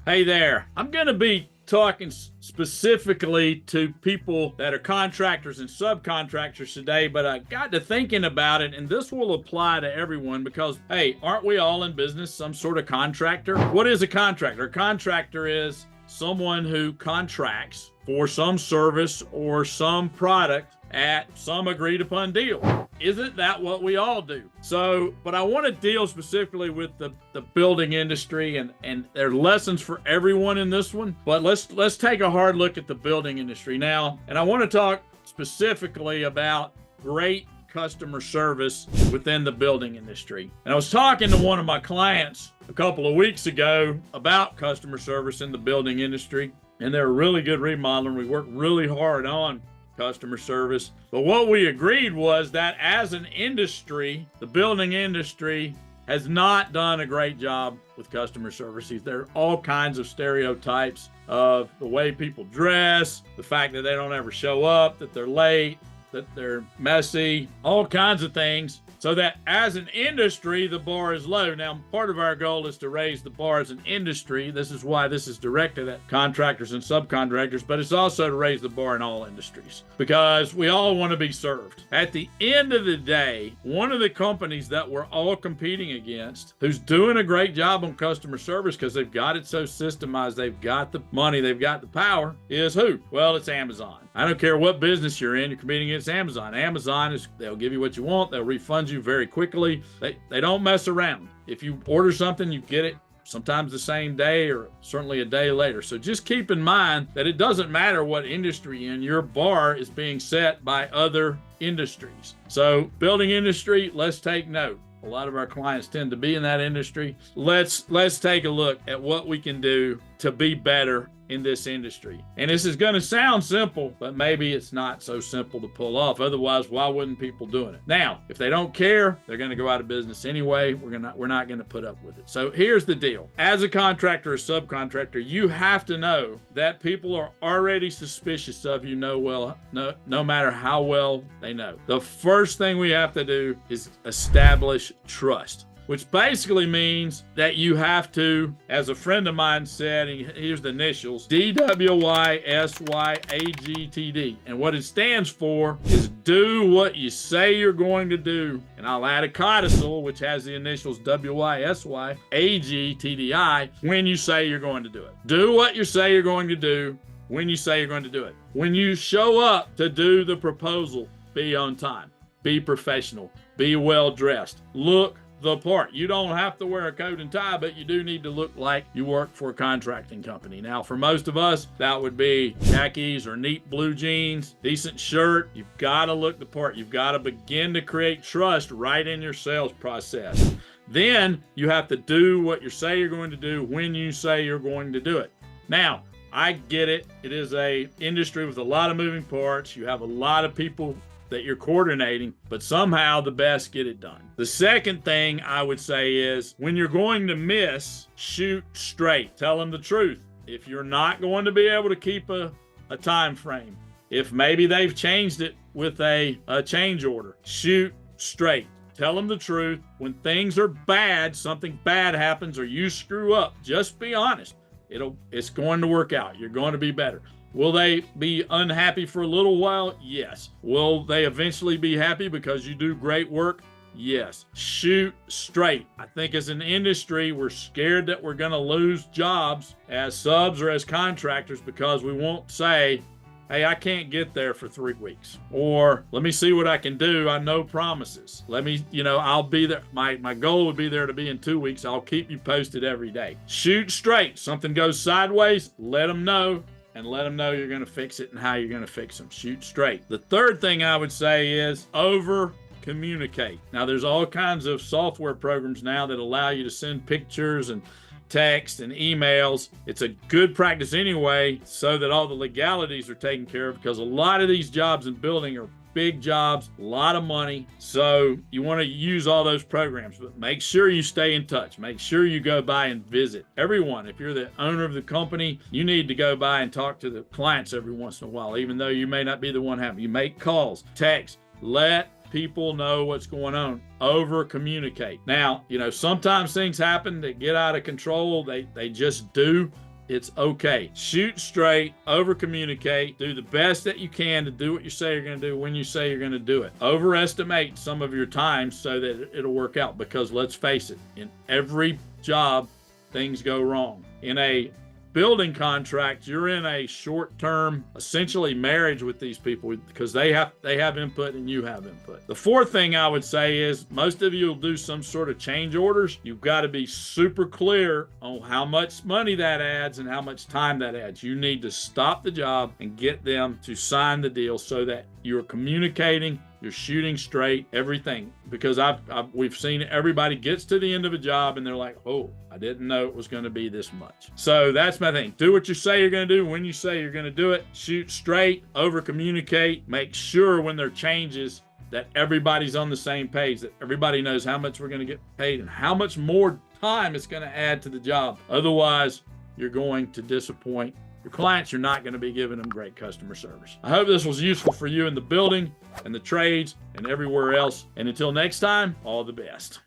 Hey there. I'm going to be talking specifically to people that are contractors and subcontractors today, but I got to thinking about it, and this will apply to everyone because, hey, aren't we all in business some sort of contractor? What is a contractor? A contractor is someone who contracts for some service or some product at some agreed upon deal. Isn't that what we all do? So, but I want to deal specifically with the building industry, and there are lessons for everyone in this one, but let's take a hard look at the building industry now. And I want to talk specifically about great customer service within the building industry. And I was talking to one of my clients a couple of weeks ago about customer service in the building industry, and they're a really good remodeler. We work really hard on customer service. But what we agreed was that as an industry, the building industry has not done a great job with customer service. There are all kinds of stereotypes of the way people dress, the fact that they don't ever show up, that they're late, that they're messy, all kinds of things. So that as an industry, the bar is low. Now, part of our goal is to raise the bar as an industry. This is why this is directed at contractors and subcontractors, but it's also to raise the bar in all industries because we all want to be served. At the end of the day, one of the companies that we're all competing against, who's doing a great job on customer service because they've got it so systemized, they've got the money, they've got the power, is who? Well, it's Amazon. I don't care what business you're in, you're competing against Amazon. Amazon they'll give you what you want, they'll refund you very quickly. They don't mess around. If you order something, you get it sometimes the same day or certainly a day later. So just keep in mind that it doesn't matter what industry you're in, your bar is being set by other industries. So building industry, let's take note. A lot of our clients tend to be in that industry. Let's take a look at what we can do to be better in this industry. And this is going to sound simple, but maybe it's not so simple to pull off. Otherwise, why wouldn't people doing it? Now, if they don't care, they're going to go out of business anyway. We're not going to put up with it. So here's the deal. As a contractor or subcontractor, you have to know that people are already suspicious of you no matter how well they know. The first thing we have to do is establish trust, which basically means that you have to, as a friend of mine said, and here's the initials, DWYSYAGTD. And what it stands for is do what you say you're going to do. And I'll add a codicil, which has the initials WYSYAGTDI, when you say you're going to do it. Do what you say you're going to do when you say you're going to do it. When you show up to do the proposal, be on time, be professional, be well dressed, look the part. You don't have to wear a coat and tie, but you do need to look like you work for a contracting company. Now, for most of us, that would be khakis or neat blue jeans, decent shirt. You've got to look the part. You've got to begin to create trust right in your sales process. Then you have to do what you say you're going to do when you say you're going to do it. Now, I get it. It is an industry with a lot of moving parts. You have a lot of people that you're coordinating, but somehow the best get it done. The second thing I would say is when you're going to miss, shoot straight. Tell them the truth. If you're not going to be able to keep a time frame, if maybe they've changed it with a change order, shoot straight. Tell them the truth. When things are bad, something bad happens or you screw up, just be honest. It's going to work out. You're going to be better. Will they be unhappy for a little while? Yes. Will they eventually be happy because you do great work? Yes. Shoot straight. I think as an industry, we're scared that we're going to lose jobs as subs or as contractors because we won't say, hey, I can't get there for 3 weeks. Or let me see what I can do. I know promises. I'll be there. My goal would be there to be in 2 weeks. I'll keep you posted every day. Shoot straight. Something goes sideways, let them know. And let them know you're going to fix it and how you're going to fix them. Shoot straight. The third thing I would say is over-communicate. Now, there's all kinds of software programs now that allow you to send pictures and text and emails. It's a good practice anyway, so that all the legalities are taken care of, because a lot of these jobs in building are big jobs, a lot of money. So you want to use all those programs, but make sure you stay in touch. Make sure you go by and visit everyone. If you're the owner of the company, you need to go by and talk to the clients every once in a while, even though you may not be the one having. You make calls, text, let people know what's going on. Over communicate. Now, sometimes things happen that get out of control. They just do. It's okay. Shoot straight, over communicate, do the best that you can to do what you say you're going to do when you say you're going to do it. Overestimate some of your time so that it'll work out, because let's face it, in every job, things go wrong. In a building contract, you're in a short-term, essentially marriage with these people because they have input and you have input. The fourth thing I would say is most of you will do some sort of change orders. You've got to be super clear on how much money that adds and how much time that adds. You need to stop the job and get them to sign the deal so that you're communicating, you're shooting straight, everything. Because we've seen everybody gets to the end of a job and they're like, oh, I didn't know it was going to be this much. So that's my thing. Do what you say you're going to do when you say you're going to do it. Shoot straight, over communicate. Make sure when there are changes that everybody's on the same page, that everybody knows how much we're going to get paid and how much more time it's going to add to the job. Otherwise, you're going to disappoint your clients. You're not going to be giving them great customer service. I hope this was useful for you in the building and the trades and everywhere else. And until next time, all the best.